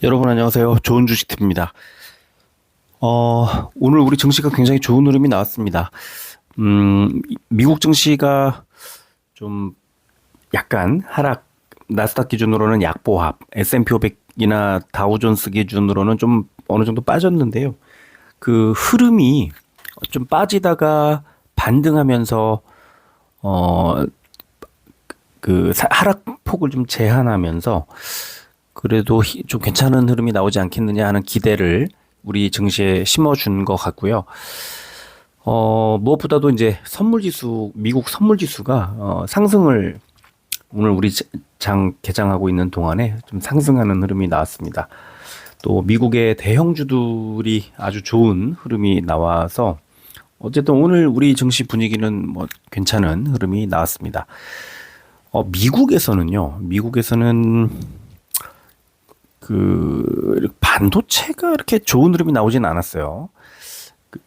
여러분 안녕하세요. 좋은 주식팁입니다. 오늘 우리 증시가 굉장히 좋은 흐름이 나왔습니다. 미국 증시가 좀 약간 하락, 나스닥 기준으로는 약보합, S&P 500이나 다우존스 기준으로는 좀 어느 정도 빠졌는데요. 그 흐름이 좀 빠지다가 반등하면서 어, 하락폭을 좀 제한하면서 그래도 좀 괜찮은 흐름이 나오지 않겠느냐 하는 기대를 우리 증시에 심어준 것 같고요. 무엇보다도 이제 미국 선물지수가 상승을 오늘 우리 장 개장하고 있는 동안에 좀 상승하는 흐름이 나왔습니다. 또 미국의 대형주들이 아주 좋은 흐름이 나와서 어쨌든 오늘 우리 증시 분위기는 뭐 괜찮은 흐름이 나왔습니다. 미국에서는 반도체가 이렇게 좋은 흐름이 나오진 않았어요.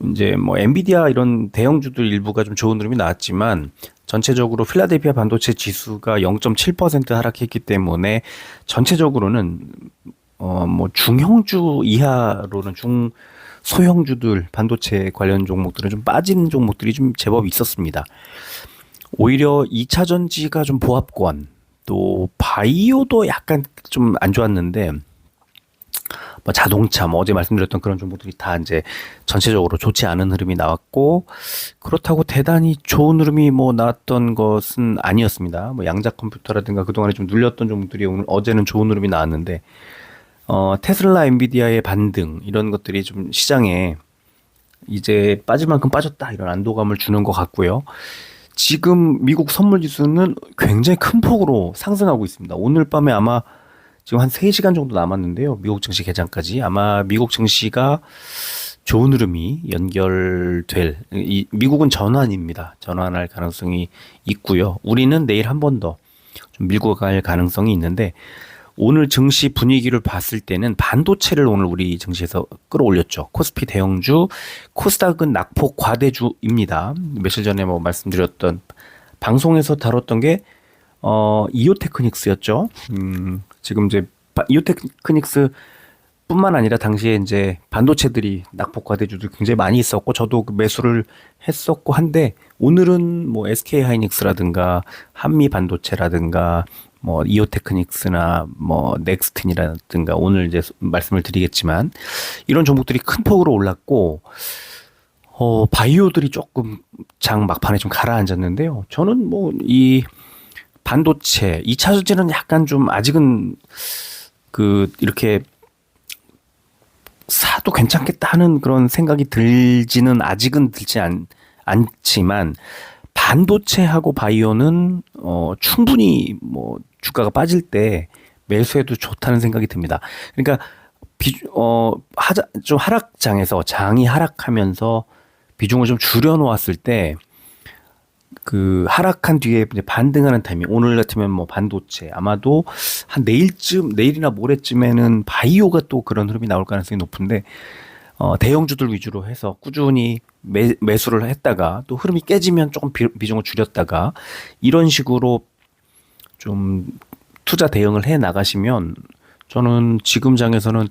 이제 뭐 엔비디아 이런 대형주들 일부가 좀 좋은 흐름이 나왔지만 전체적으로 필라델피아 반도체 지수가 0.7% 하락했기 때문에 전체적으로는 뭐 중형주 이하로는 소형주들 반도체 관련 종목들은 좀 빠진 종목들이 좀 제법 있었습니다. 오히려 2차 전지가 좀 보합권, 또 바이오도 약간 좀 안 좋았는데 뭐 자동차, 뭐 어제 말씀드렸던 그런 종목들이 다 이제 전체적으로 좋지 않은 흐름이 나왔고, 그렇다고 대단히 좋은 흐름이 뭐 나왔던 것은 아니었습니다. 뭐 양자 컴퓨터라든가 그동안에 좀 눌렸던 종목들이 오늘 어제는 좋은 흐름이 나왔는데, 테슬라, 엔비디아의 반등 이런 것들이 좀 시장에 이제 빠질 만큼 빠졌다 이런 안도감을 주는 것 같고요. 지금 미국 선물 지수는 굉장히 큰 폭으로 상승하고 있습니다. 오늘 밤에 아마 지금 한 3시간 정도 남았는데요. 미국 증시 개장까지 아마 미국 증시가 좋은 흐름이 미국은 전환입니다. 전환할 가능성이 있고요. 우리는 내일 한 번 더 좀 밀고 갈 가능성이 있는데, 오늘 증시 분위기를 봤을 때는 반도체를 오늘 우리 증시에서 끌어올렸죠. 코스피 대형주, 코스닥은 낙폭 과대주입니다. 며칠 전에 뭐 말씀드렸던 방송에서 다뤘던 게 이오테크닉스였죠. 지금 이제 이오테크닉스 뿐만 아니라 당시에 이제 반도체들이 낙폭 과대주들 굉장히 많이 있었고 저도 그 매수를 했었고 한데, 오늘은 뭐 SK 하이닉스라든가 한미 반도체라든가 뭐 이오테크닉스나 뭐 넥스틴이라든가 오늘 이제 말씀을 드리겠지만 이런 종목들이 큰 폭으로 올랐고, 바이오들이 조금 장 막판에 좀 가라앉았는데요. 저는 뭐 이 반도체 2차 전지는 약간 좀 아직은 이렇게 사도 괜찮겠다 하는 그런 생각이 들지는 아직은 않지만, 반도체하고 바이오는 충분히 뭐 주가가 빠질 때 매수해도 좋다는 생각이 듭니다. 그러니까 좀 하락장에서 장이 하락하면서 비중을 좀 줄여 놓았을 때 그 하락한 뒤에 이제 반등하는 타이밍, 오늘 같으면 뭐 반도체, 아마도 한 내일이나 모레쯤에는 바이오가 또 그런 흐름이 나올 가능성이 높은데, 대형주들 위주로 해서 꾸준히 매수를 했다가 또 흐름이 깨지면 조금 비중을 줄였다가 이런 식으로 좀 투자 대응을 해 나가시면, 저는 지금 장에서는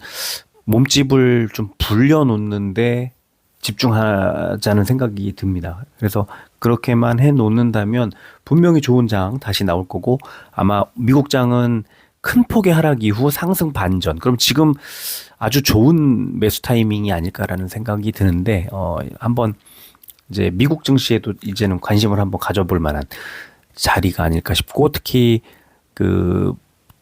몸집을 좀 불려놓는데 집중하자는 생각이 듭니다. 그래서 그렇게만 해 놓는다면 분명히 좋은 장 다시 나올 거고, 아마 미국 장은 큰 폭의 하락 이후 상승 반전. 그럼 지금 아주 좋은 매수 타이밍이 아닐까라는 생각이 드는데, 한번 이제 미국 증시에도 이제는 관심을 한번 가져볼 만한 자리가 아닐까 싶고, 특히 그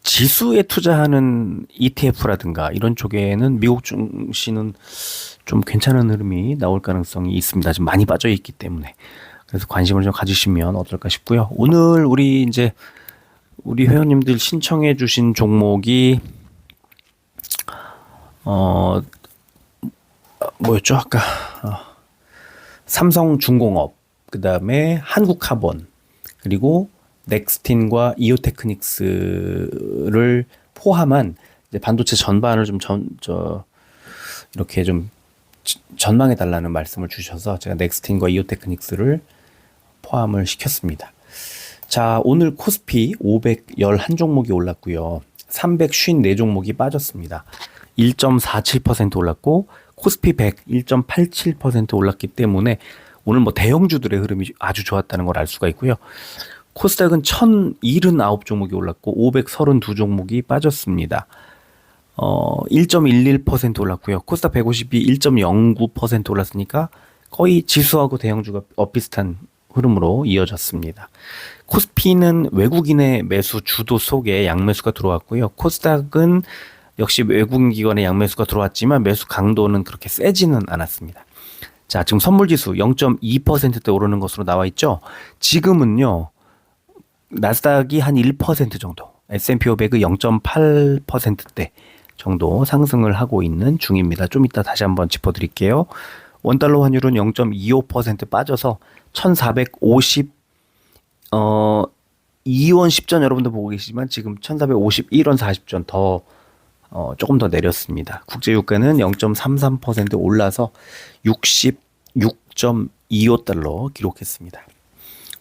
지수에 투자하는 ETF라든가 이런 쪽에는 미국 증시는 좀 괜찮은 흐름이 나올 가능성이 있습니다. 지금 많이 빠져 있기 때문에. 그래서 관심을 좀 가지시면 어떨까 싶고요. 오늘 우리 회원님들 신청해 주신 종목이 뭐였죠? 아까 삼성중공업, 그다음에 한국카본, 그리고 넥스틴과 이오테크닉스를 포함한 이제 반도체 전반을 좀 이렇게 좀 전망해 달라는 말씀을 주셔서 제가 넥스틴과 이오테크닉스를 포함을 시켰습니다. 자, 오늘 코스피 511 종목이 올랐고요. 354종목이 빠졌습니다. 1.47% 올랐고 코스피 100 1.87% 올랐기 때문에 오늘 뭐 대형주들의 흐름이 아주 좋았다는 걸 알 수가 있고요. 코스닥은 1079종목이 올랐고 532종목이 빠졌습니다. 1.11% 올랐고요. 코스닥 150이 1.09% 올랐으니까 거의 지수하고 대형주가 비슷한 흐름으로 이어졌습니다. 코스피는 외국인의 매수 주도 속에 양매수가 들어왔고요. 코스닥은 역시 외국인 기관의 양매수가 들어왔지만 매수 강도는 그렇게 세지는 않았습니다. 자, 지금 선물지수 0.2%대 오르는 것으로 나와 있죠. 지금은요, 나스닥이 한 1% 정도, S&P 500이 0.8%대 정도 상승을 하고 있는 중입니다. 좀 이따 다시 한번 짚어드릴게요. 원달러 환율은 0.25% 빠져서 1450 2원 10전 여러분들 보고 계시지만 지금 1451원 40전 더 조금 더 내렸습니다. 국제유가는 0.33% 올라서 66.25달러 기록했습니다.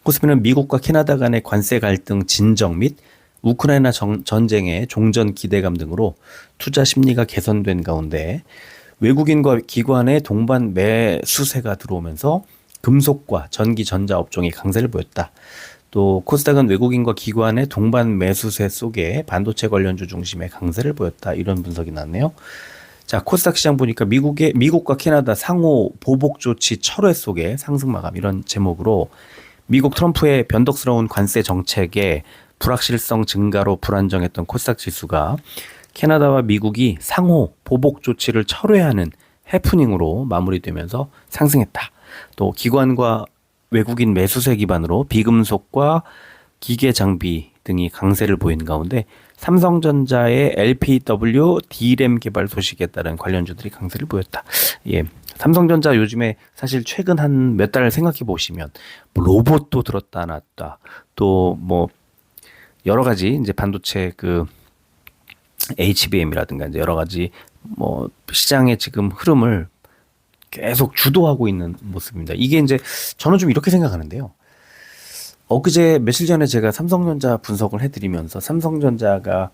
코스피는 미국과 캐나다 간의 관세 갈등 진정 및 우크라이나 전쟁의 종전 기대감 등으로 투자 심리가 개선된 가운데 외국인과 기관의 동반 매수세가 들어오면서 금속과 전기 전자 업종이 강세를 보였다. 또 코스닥은 외국인과 기관의 동반 매수세 속에 반도체 관련주 중심의 강세를 보였다. 이런 분석이 나왔네요. 자, 코스닥 시장 보니까 미국과 캐나다 상호 보복 조치 철회 속에 상승 마감 이런 제목으로 미국 트럼프의 변덕스러운 관세 정책에 불확실성 증가로 불안정했던 코스닥 지수가 캐나다와 미국이 상호 보복 조치를 철회하는 해프닝으로 마무리되면서 상승했다. 또 기관과 외국인 매수세 기반으로 비금속과 기계 장비 등이 강세를 보인 가운데 삼성전자의 LPW D램 개발 소식에 따른 관련주들이 강세를 보였다. 예. 삼성전자 요즘에 사실 최근 한 몇 달 생각해 보시면 뭐 로봇도 들었다 놨다. 또 뭐 여러 가지 이제 반도체 그 HBM이라든가 이제 여러 가지 뭐 시장의 지금 흐름을 계속 주도하고 있는 모습입니다. 이게 이제 저는 좀 이렇게 생각하는데요. 엊그제 며칠 전에 제가 삼성전자 분석을 해드리면서 삼성전자가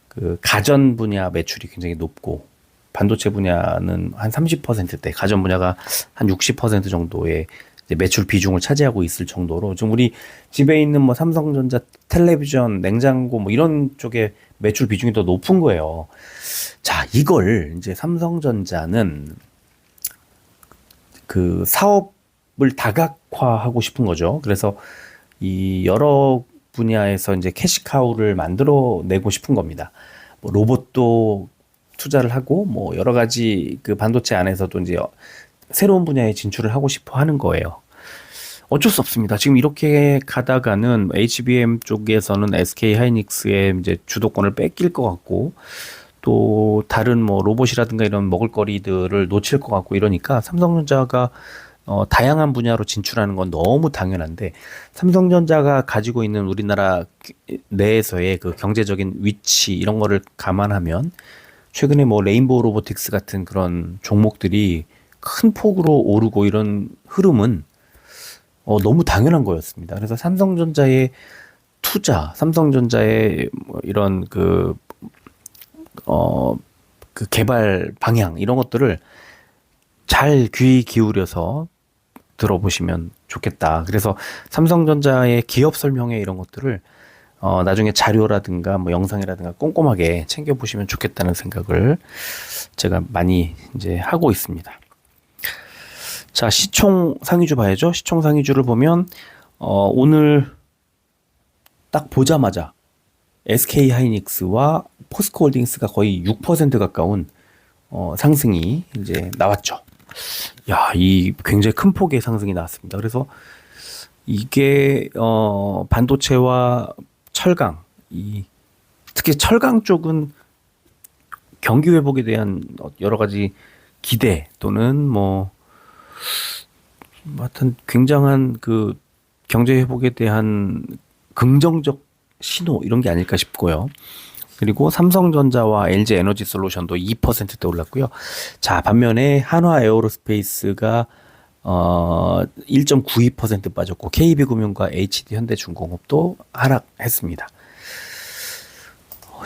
그 가전 분야 매출이 굉장히 높고 반도체 분야는 한 30%대, 가전 분야가 한 60% 정도의 이제 매출 비중을 차지하고 있을 정도로 좀 우리 집에 있는 뭐 삼성전자 텔레비전, 냉장고 뭐 이런 쪽에 매출 비중이 더 높은 거예요. 자, 이걸 이제 삼성전자는 그 사업을 다각화하고 싶은 거죠. 그래서 이 여러 분야에서 이제 캐시카우를 만들어내고 싶은 겁니다. 뭐 로봇도 투자를 하고 뭐 여러 가지 그 반도체 안에서도 이제 새로운 분야에 진출을 하고 싶어 하는 거예요. 어쩔 수 없습니다. 지금 이렇게 가다가는 HBM 쪽에서는 SK 하이닉스의 이제 주도권을 뺏길 것 같고 또 다른 뭐 로봇이라든가 이런 먹을거리들을 놓칠 것 같고 이러니까 삼성전자가 다양한 분야로 진출하는 건 너무 당연한데 삼성전자가 가지고 있는 우리나라 내에서의 그 경제적인 위치 이런 거를 감안하면 최근에 뭐 레인보우 로보틱스 같은 그런 종목들이 큰 폭으로 오르고 이런 흐름은 너무 당연한 거였습니다. 그래서 삼성전자의 투자, 삼성전자의 뭐 이런 그 개발 방향 이런 것들을 잘 귀 기울여서 들어보시면 좋겠다. 그래서 삼성전자의 기업 설명회 이런 것들을 나중에 자료라든가 뭐 영상이라든가 꼼꼼하게 챙겨보시면 좋겠다는 생각을 제가 많이 이제 하고 있습니다. 자, 시총 상위주 봐야죠. 시총 상위주를 보면 오늘 딱 보자마자 SK 하이닉스와 포스코홀딩스가 거의 6% 가까운 상승이 이제 나왔죠. 야, 이 굉장히 큰 폭의 상승이 나왔습니다. 그래서 이게 반도체와 철강, 특히 철강 쪽은 경기 회복에 대한 여러 가지 기대 또는 뭐 하여튼 굉장한 그 경제 회복에 대한 긍정적 신호 이런 게 아닐까 싶고요. 그리고 삼성전자와 LG 에너지 솔루션도 2%대 올랐고요. 자, 반면에 한화 에어로스페이스가 1.92% 빠졌고 KB금융과 HD 현대중공업도 하락했습니다.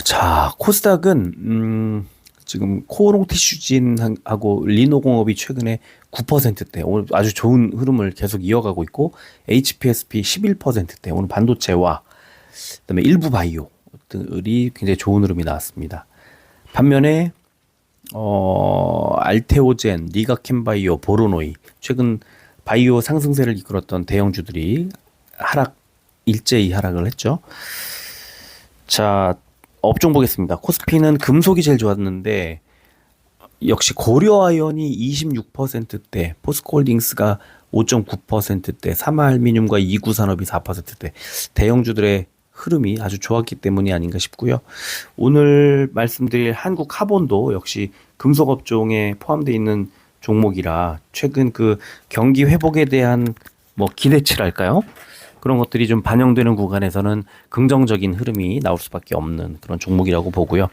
자, 코스닥은 지금 코오롱 티슈진하고 리노공업이 최근에 9%대 오늘 아주 좋은 흐름을 계속 이어가고 있고 HPSP 11%대 오늘 반도체와 그다음에 일부 바이오들이 굉장히 좋은 흐름이 나왔습니다. 반면에 알테오젠, 리가켄바이오, 보로노이 최근 바이오 상승세를 이끌었던 대형주들이 일제히 하락을 했죠. 자, 업종 보겠습니다. 코스피는 금속이 제일 좋았는데 역시 고려아연이 26%대, 포스코홀딩스가 5.9%대, 삼화알미늄과 이구산업이 4%대 대형주들의 흐름이 아주 좋았기 때문이 아닌가 싶고요. 오늘 말씀드릴 한국카본도 역시 금속업종에 포함되어 있는 종목이라 최근 그 경기 회복에 대한 뭐 기대치랄까요? 그런 것들이 좀 반영되는 구간에서는 긍정적인 흐름이 나올 수밖에 없는 그런 종목이라고 보고요.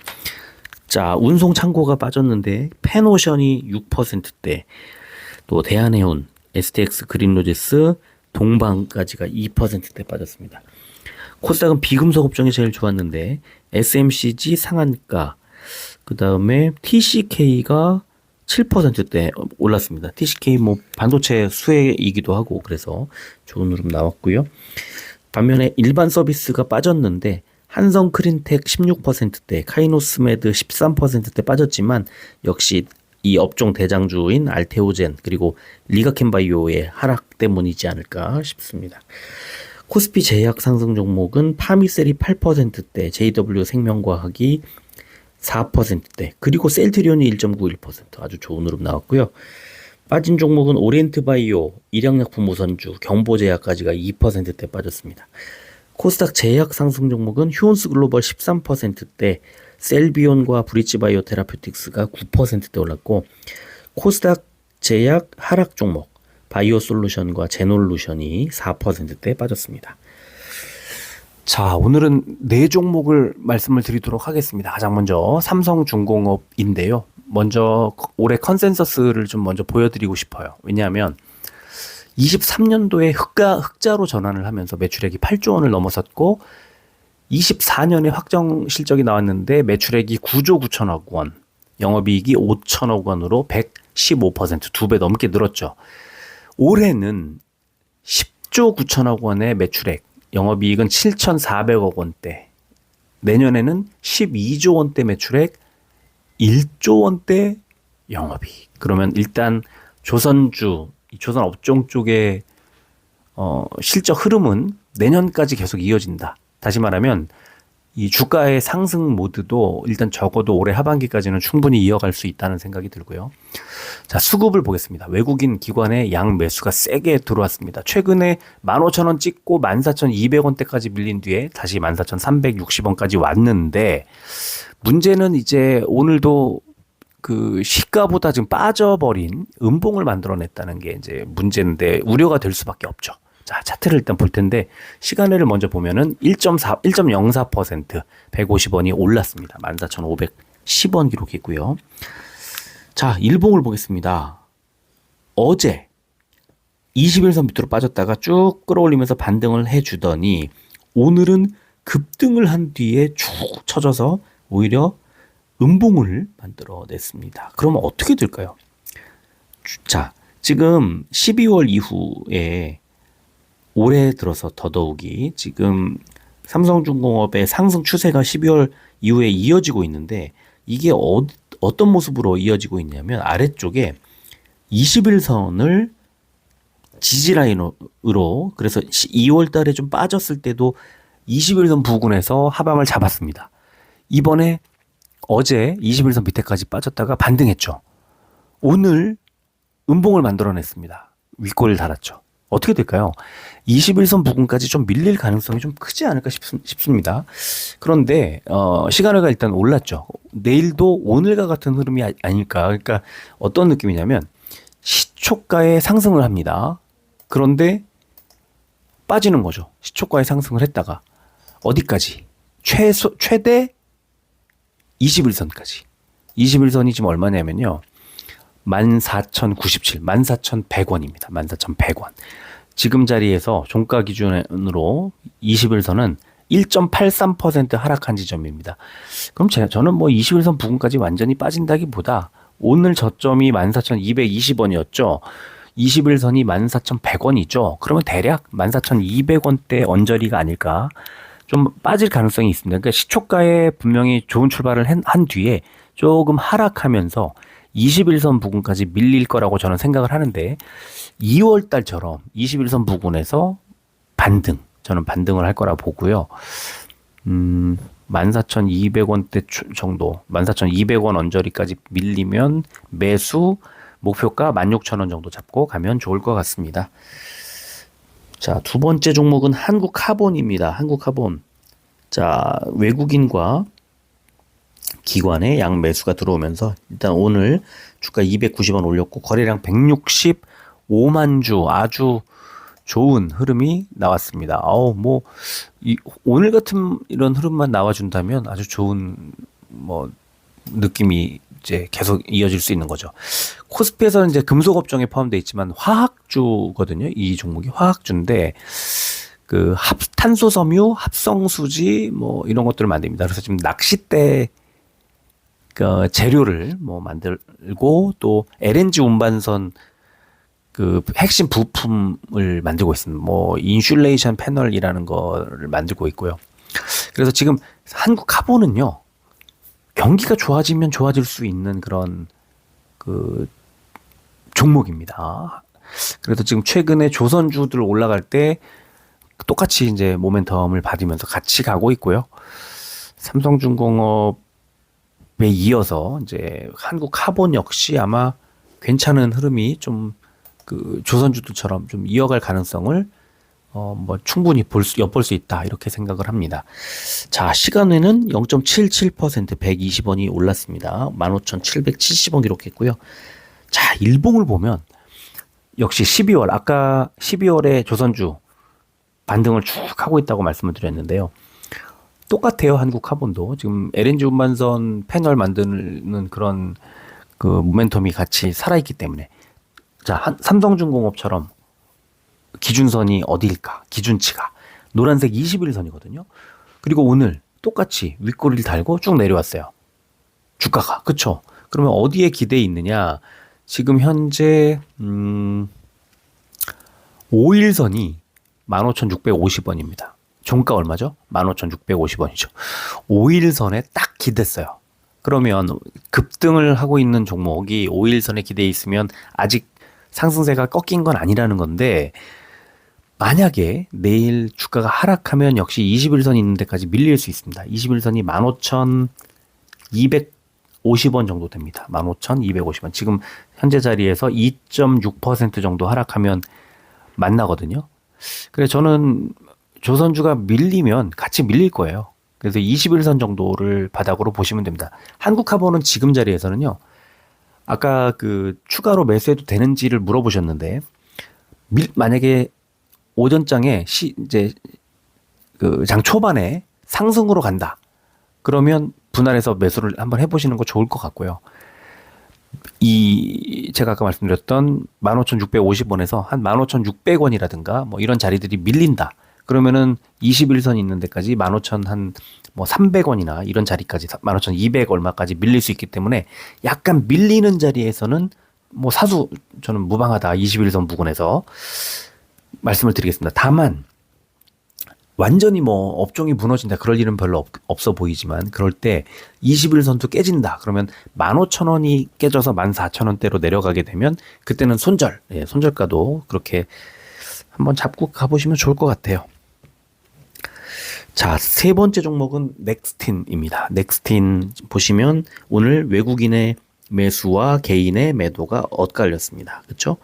자, 운송 창고가 빠졌는데 펜오션이 6%대, 또 대한해운, STX 그린로지스, 동방까지가 2%대 빠졌습니다. 코스닥은 비금속 업종이 제일 좋았는데 SMCG 상한가, 그 다음에 TCK가 7%대 올랐습니다. TCK 뭐 반도체 수혜이기도 하고 그래서 좋은 흐름 나왔고요. 반면에 일반 서비스가 빠졌는데 한성 크린텍 16%대, 카이노스메드 13%대 빠졌지만 역시 이 업종 대장주인 알테오젠 그리고 리가켄바이오의 하락 때문이지 않을까 싶습니다. 코스피 제약 상승 종목은 파미셀이 8%대, JW 생명과학이 4%대, 그리고 셀트리온이 1.91% 아주 좋은 흐름 나왔고요. 빠진 종목은 오리엔트바이오, 일양약품 우선주, 경보제약까지가 2%대 빠졌습니다. 코스닥 제약 상승 종목은 휴온스 글로벌 13%대, 셀비온과 브리지바이오 테라퓨틱스가 9%대 올랐고, 코스닥 제약 하락 종목 바이오 솔루션과 제놀루션이 4%대 빠졌습니다. 자, 오늘은 네 종목을 말씀을 드리도록 하겠습니다. 가장 먼저 삼성중공업인데요. 먼저 올해 컨센서스를 좀 먼저 보여드리고 싶어요. 왜냐하면 23년도에 흑자로 전환을 하면서 매출액이 8조 원을 넘어섰고 24년에 확정 실적이 나왔는데 매출액이 9조 9천억 원, 영업이익이 5천억 원으로 115% 2배 넘게 늘었죠. 올해는 10조 9천억 원의 매출액, 영업이익은 7,400억 원대, 내년에는 12조 원대 매출액, 1조 원대 영업이익. 그러면 일단 조선주, 조선 업종 쪽의 실적 흐름은 내년까지 계속 이어진다. 다시 말하면 이 주가의 상승 모드도 일단 적어도 올해 하반기까지는 충분히 이어갈 수 있다는 생각이 들고요. 자, 수급을 보겠습니다. 외국인 기관의 양 매수가 세게 들어왔습니다. 최근에 15,000원 찍고 14,200원대까지 밀린 뒤에 다시 14,360원까지 왔는데 문제는 이제 오늘도 그 시가보다 지금 빠져버린 음봉을 만들어냈다는 게 이제 문제인데 우려가 될 수밖에 없죠. 자, 차트를 일단 볼 텐데 시간을 먼저 보면은 1.04% 150원이 올랐습니다. 14,510원 기록했고요. 자, 일봉을 보겠습니다. 어제 21선 밑으로 빠졌다가 쭉 끌어올리면서 반등을 해주더니 오늘은 급등을 한 뒤에 쭉 쳐져서 오히려 음봉을 만들어냈습니다. 그러면 어떻게 될까요? 자, 지금 12월 이후에 올해 들어서 더더욱이 지금 삼성중공업의 상승 추세가 12월 이후에 이어지고 있는데 이게 어떤 모습으로 이어지고 있냐면 아래쪽에 21선을 지지라인으로 그래서 2월 달에 좀 빠졌을 때도 21선 부근에서 하방을 잡았습니다. 이번에 어제 21선 밑에까지 빠졌다가 반등했죠. 오늘 음봉을 만들어냈습니다. 윗골을 달았죠. 어떻게 될까요? 21선 부근까지 좀 밀릴 가능성이 좀 크지 않을까 싶습니다. 그런데 시간외가 일단 올랐죠. 내일도 오늘과 같은 흐름이 아닐까. 그러니까 어떤 느낌이냐면 시초가에 상승을 합니다. 그런데 빠지는 거죠. 시초가에 상승을 했다가 어디까지? 최대 21선까지. 21선이 지금 얼마냐면요. 14,097, 14,100원입니다. 14,100원. 지금 자리에서 종가 기준으로 21선은 1.83% 하락한 지점입니다. 그럼 저는 뭐 21선 부근까지 완전히 빠진다기보다 오늘 저점이 14,220원이었죠. 21선이 14,100원이죠. 그러면 대략 14,200원대 언저리가 아닐까. 좀 빠질 가능성이 있습니다. 그러니까 시초가에 분명히 좋은 출발을 한 뒤에 조금 하락하면서 21선 부근까지 밀릴 거라고 저는 생각을 하는데 2월 달처럼 21선 부근에서 저는 반등을 할 거라 보고요. 14,200원대 정도, 14,200원 언저리까지 밀리면 매수 목표가 16,000원 정도 잡고 가면 좋을 것 같습니다. 자, 두 번째 종목은 한국카본입니다. 한국카본. 자, 외국인과 기관의 양 매수가 들어오면서 일단 오늘 주가 290원 올렸고 거래량 165만 주 아주 좋은 흐름이 나왔습니다. 오늘 같은 이런 흐름만 나와준다면 아주 좋은 느낌이 이제 계속 이어질 수 있는 거죠. 코스피에서는 이제 금속 업종에 포함되어 있지만 화학주거든요. 이 종목이 화학주인데 그 탄소 섬유, 합성 수지 이런 것들을 만듭니다. 그래서 지금 낚싯대 그 재료를 만들고 또 LNG 운반선 그 핵심 부품을 만들고 있습니다. 인슐레이션 패널이라는 거를 만들고 있고요. 그래서 지금 한국카본은요. 경기가 좋아지면 좋아질 수 있는 그런 그 종목입니다. 그래서 지금 최근에 조선주들 올라갈 때 똑같이 이제 모멘텀을 받으면서 같이 가고 있고요. 삼성중공업에 이어서 이제 한국카본 역시 아마 괜찮은 흐름이 좀 그 조선주들처럼 좀 이어갈 가능성을 충분히 엿볼 수 있다 이렇게 생각을 합니다. 자, 시간에는 0.77% 120원이 올랐습니다. 15,770원 기록했고요. 자, 일봉을 보면 역시 12월 아까 12월에 조선주 반등을 쭉 하고 있다고 말씀을 드렸는데요. 똑같아요. 한국카본도 지금 LNG 운반선 패널 만드는 그런 그 모멘텀이 같이 살아있기 때문에 자, 삼성중공업처럼 기준선이 어디일까? 기준치가 노란색 21선이거든요. 그리고 오늘 똑같이 윗꼬리를 달고 쭉 내려왔어요. 주가가. 그쵸? 그러면 어디에 기대에 있느냐? 지금 현재 5일선이 15,650원입니다. 종가 얼마죠? 15,650원이죠. 5일선에 딱 기댔어요. 그러면 급등을 하고 있는 종목이 5일선에 기대에 있으면 아직 상승세가 꺾인 건 아니라는 건데 만약에 내일 주가가 하락하면 역시 21선 있는 데까지 밀릴 수 있습니다. 21선이 15,250원 정도 됩니다. 15,250원. 지금 현재 자리에서 2.6% 정도 하락하면 만나거든요. 그래서 저는 조선주가 밀리면 같이 밀릴 거예요. 그래서 21선 정도를 바닥으로 보시면 됩니다. 한국카본은 지금 자리에서는요. 아까 그 추가로 매수해도 되는지를 물어보셨는데 만약에 오전장에 이제 그 장 초반에 상승으로 간다. 그러면 분할해서 매수를 한번 해보시는 거 좋을 것 같고요. 제가 아까 말씀드렸던 15,650원에서 한 15,600원이라든가 이런 자리들이 밀린다. 그러면은 21선 있는 데까지 15,000 한 300원이나 이런 자리까지 15,200 얼마까지 밀릴 수 있기 때문에 약간 밀리는 자리에서는 사수 저는 무방하다. 21선 부근에서 말씀을 드리겠습니다. 다만 완전히 업종이 무너진다 그럴 일은 별로 없어 보이지만 그럴 때 21선도 깨진다 그러면 15,000원이 깨져서 14,000원대로 내려가게 되면 그때는 손절가도 그렇게 한번 잡고 가보시면 좋을 것 같아요. 자, 세 번째 종목은 넥스틴입니다. 넥스틴 보시면 오늘 외국인의 매수와 개인의 매도가 엇갈렸습니다. 그렇죠?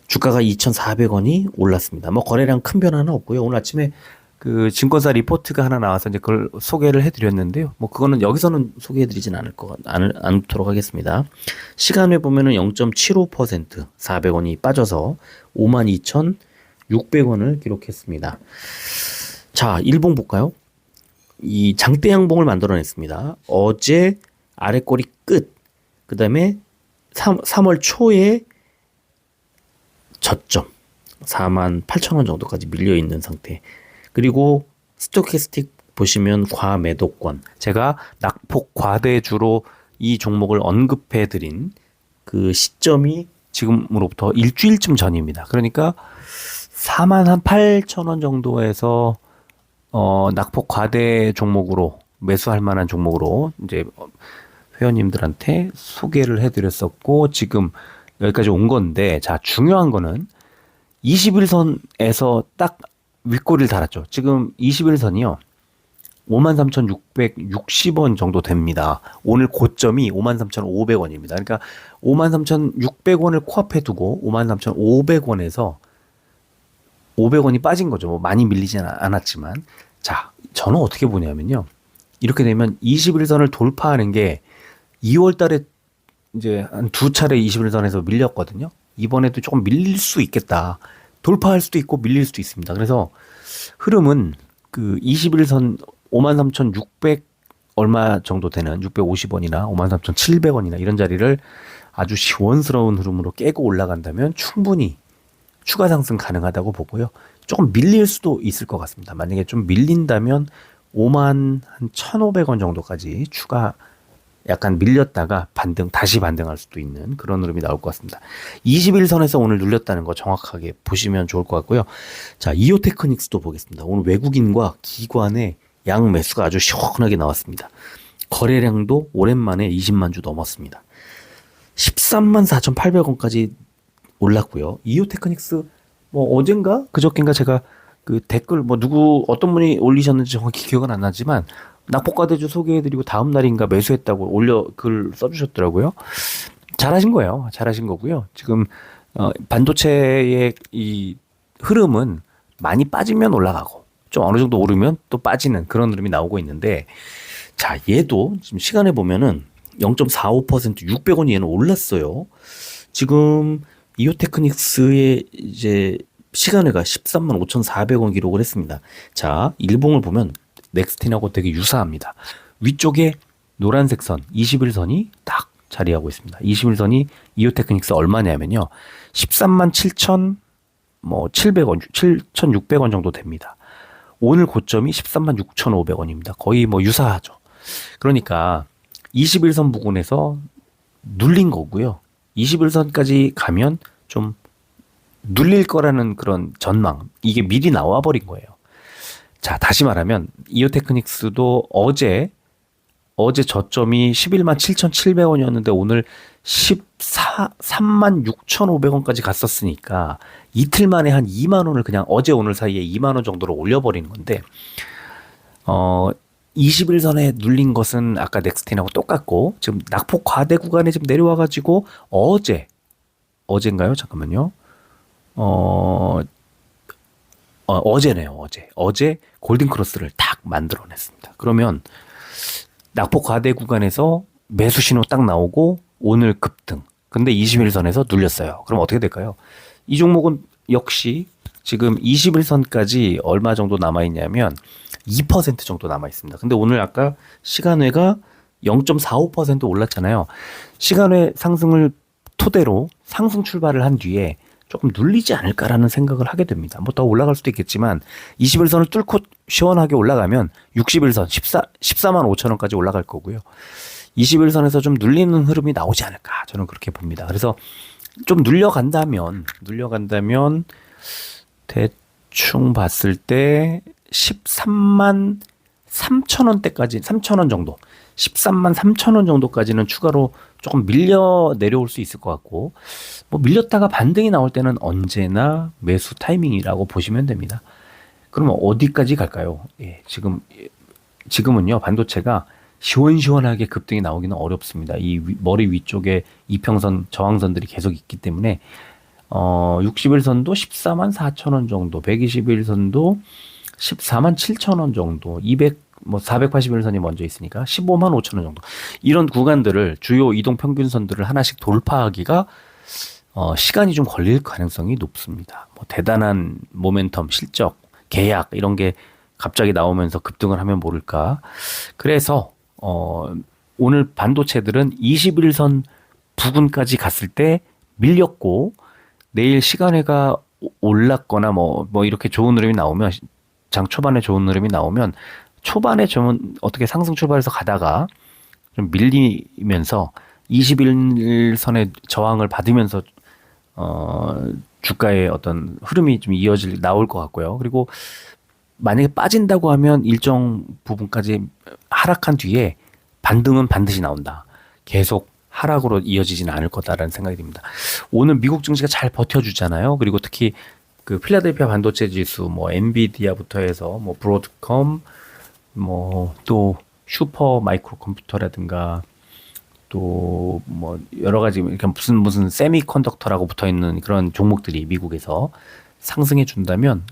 주가가 2,400원이 올랐습니다. 거래량 큰 변화는 없고요. 오늘 아침에 그 증권사 리포트가 하나 나와서 이제 그걸 소개를 해드렸는데요. 그거는 여기서는 소개해드리진 않도록 하겠습니다. 시간을 보면은 0.75% 400원이 빠져서 52,600원을 기록했습니다. 자, 일봉 볼까요? 이 장대 양봉을 만들어냈습니다. 어제 아래꼬리 끝, 그 다음에 3월 초에 저점 48,000원 정도까지 밀려있는 상태. 그리고 스토캐스틱 보시면 과매도권. 제가 낙폭 과대주로 이 종목을 언급해 드린 그 시점이 지금으로부터 일주일쯤 전입니다. 그러니까 48,000원 정도에서 낙폭 과대 종목으로 매수할 만한 종목으로 이제 회원님들한테 소개를 해드렸었고 지금 여기까지 온 건데, 자, 중요한 거는 21선에서 딱 윗꼬리를 달았죠. 지금 21선이요. 53,660원 정도 됩니다. 오늘 고점이 53,500원입니다. 그러니까 53,600원을 코앞에 두고 53,500원에서 500원이 빠진 거죠. 뭐 많이 밀리진 않았지만. 자, 저는 어떻게 보냐면요. 이렇게 되면 21선을 돌파하는 게 2월 달에 이제 한 두 차례 21선에서 밀렸거든요. 이번에도 조금 밀릴 수 있겠다. 돌파할 수도 있고 밀릴 수도 있습니다. 그래서 흐름은 그 21선 53,600 얼마 정도 되는 650원이나 53,700원이나 이런 자리를 아주 시원스러운 흐름으로 깨고 올라간다면 충분히 추가 상승 가능하다고 보고요. 조금 밀릴 수도 있을 것 같습니다. 만약에 좀 밀린다면 51,500원 정도까지 추가 약간 밀렸다가 다시 반등할 수도 있는 그런 흐름이 나올 것 같습니다. 21선에서 오늘 눌렸다는 거 정확하게 보시면 좋을 것 같고요. 자, 이오테크닉스도 보겠습니다. 오늘 외국인과 기관의 양 매수가 아주 시원하게 나왔습니다. 거래량도 오랜만에 20만 주 넘었습니다. 13만 4,800원까지 올랐고요. 이오테크닉스 뭐 어젠가 그저께인가 제가 그 댓글 뭐 어떤 분이 올리셨는지 정확히 기억은 안 나지만 낙폭과대주 소개해드리고 다음 날인가 매수했다고 글 써주셨더라고요. 잘하신 거예요. 잘하신 거고요. 지금 반도체의 이 흐름은 많이 빠지면 올라가고 좀 어느 정도 오르면 또 빠지는 그런 흐름이 나오고 있는데, 자, 얘도 지금 시간에 보면은 0.45% 600원이 얘는 올랐어요. 지금 이오테크닉스의 이제 시간회가 13만 5,400원 기록을 했습니다. 자, 일봉을 보면 넥스틴하고 되게 유사합니다. 위쪽에 노란색 선 21선이 딱 자리하고 있습니다. 21선이 이오테크닉스 얼마냐면요. 13만 7,700원, 7,600원 정도 됩니다. 오늘 고점이 13만 6,500원입니다. 거의 뭐 유사하죠. 그러니까 21선 부근에서 눌린 거고요. 21선까지 가면 좀 눌릴 거라는 그런 전망, 이게 미리 나와 버린 거예요. 자, 다시 말하면 이오테크닉스도 어제 저점이 11만 7,700원이었는데 오늘 13만 6,500원까지 갔었으니까 이틀 만에 한 2만 원을 그냥 어제 오늘 사이에 2만 원 정도로 올려버리는 건데, 21선에 눌린 것은 아까 넥스틴하고 똑같고 지금 낙폭 과대 구간에 지금 내려와가지고 어제인가요? 잠깐만요. 어제네요. 어제 골든크로스를 딱 만들어냈습니다. 그러면 낙폭 과대 구간에서 매수 신호 딱 나오고 오늘 급등. 근데 21선에서 눌렸어요. 그럼 어떻게 될까요? 이 종목은 역시 지금 21선까지 얼마 정도 남아있냐면 2% 정도 남아있습니다. 근데 오늘 아까 시간외가 0.45% 올랐잖아요. 시간외 상승을 토대로 상승 출발을 한 뒤에 조금 눌리지 않을까라는 생각을 하게 됩니다. 뭐 더 올라갈 수도 있겠지만 21선을 뚫고 시원하게 올라가면 61선 14만 5천 원까지 올라갈 거고요. 21선에서 좀 눌리는 흐름이 나오지 않을까 저는 그렇게 봅니다. 그래서 좀 눌려간다면 대충 봤을 때 13만 3천 원대까지 3천 원 정도 13만 3천 원 정도까지는 추가로 조금 밀려 내려올 수 있을 것 같고, 뭐 밀렸다가 반등이 나올 때는 언제나 매수 타이밍이라고 보시면 됩니다. 그러면 어디까지 갈까요? 예, 지금은요 반도체가 시원시원하게 급등이 나오기는 어렵습니다. 이 머리 위쪽에 이평선 저항선들이 계속 있기 때문에 61선도 14만 4천 원 정도, 121선도 14만 7천 원 정도, 481선이 먼저 있으니까 15만 5천 원 정도. 이런 구간들을 주요 이동 평균선들을 하나씩 돌파하기가 시간이 좀 걸릴 가능성이 높습니다. 뭐 대단한 모멘텀, 실적, 계약 이런 게 갑자기 나오면서 급등을 하면 모를까. 그래서 오늘 반도체들은 21선 부근까지 갔을 때 밀렸고 내일 시간회가 올랐거나 뭐 이렇게 좋은 흐름이 나오면 장 초반에 좋은 흐름이 나오면 초반에 좀 어떻게 상승 출발해서 가다가 좀 밀리면서 21선의 저항을 받으면서 주가의 어떤 흐름이 좀 나올 것 같고요. 그리고 만약에 빠진다고 하면 일정 부분까지 하락한 뒤에 반등은 반드시 나온다. 계속 하락으로 이어지지는 않을 거다라는 생각이 듭니다. 오늘 미국 증시가 잘 버텨주잖아요. 그리고 특히 그 필라델피아 반도체 지수, 뭐 엔비디아부터 해서 뭐 브로드컴, 뭐 또 슈퍼 마이크로 컴퓨터라든가 또 뭐 여러 가지 이렇게 무슨 세미컨덕터라고 붙어 있는 그런 종목들이 미국에서 상승해 준다면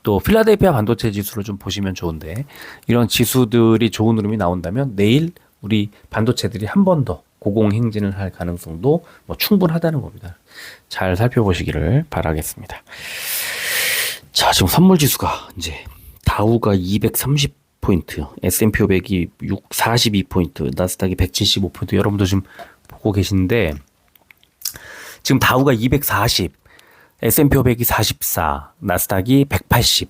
또 필라델피아 반도체 지수를 좀 보시면 좋은데 이런 지수들이 좋은 흐름이 나온다면 내일 우리 반도체들이 한 번 더 고공행진을 할 가능성도 뭐 충분하다는 겁니다. 잘 살펴보시기를 바라겠습니다. 자, 지금 선물 지수가 이제 다우가 230포인트, S&P 500이 42포인트, 나스닥이 175포인트. 여러분도 지금 보고 계신데 지금 다우가 240, S&P 500이 44, 나스닥이 180.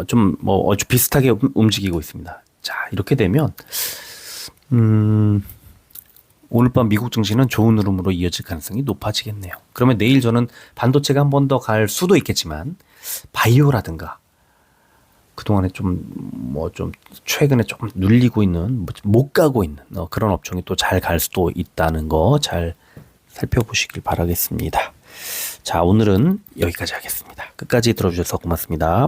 좀 뭐 아주 비슷하게 움직이고 있습니다. 자, 이렇게 되면 오늘 밤 미국 증시는 좋은 흐름으로 이어질 가능성이 높아지겠네요. 그러면 내일 저는 반도체가 한 번 더 갈 수도 있겠지만 바이오라든가 그동안에 좀 최근에 조금 눌리고 있는 못 가고 있는 그런 업종이 또 잘 갈 수도 있다는 거 잘 살펴보시길 바라겠습니다. 자, 오늘은 여기까지 하겠습니다. 끝까지 들어주셔서 고맙습니다.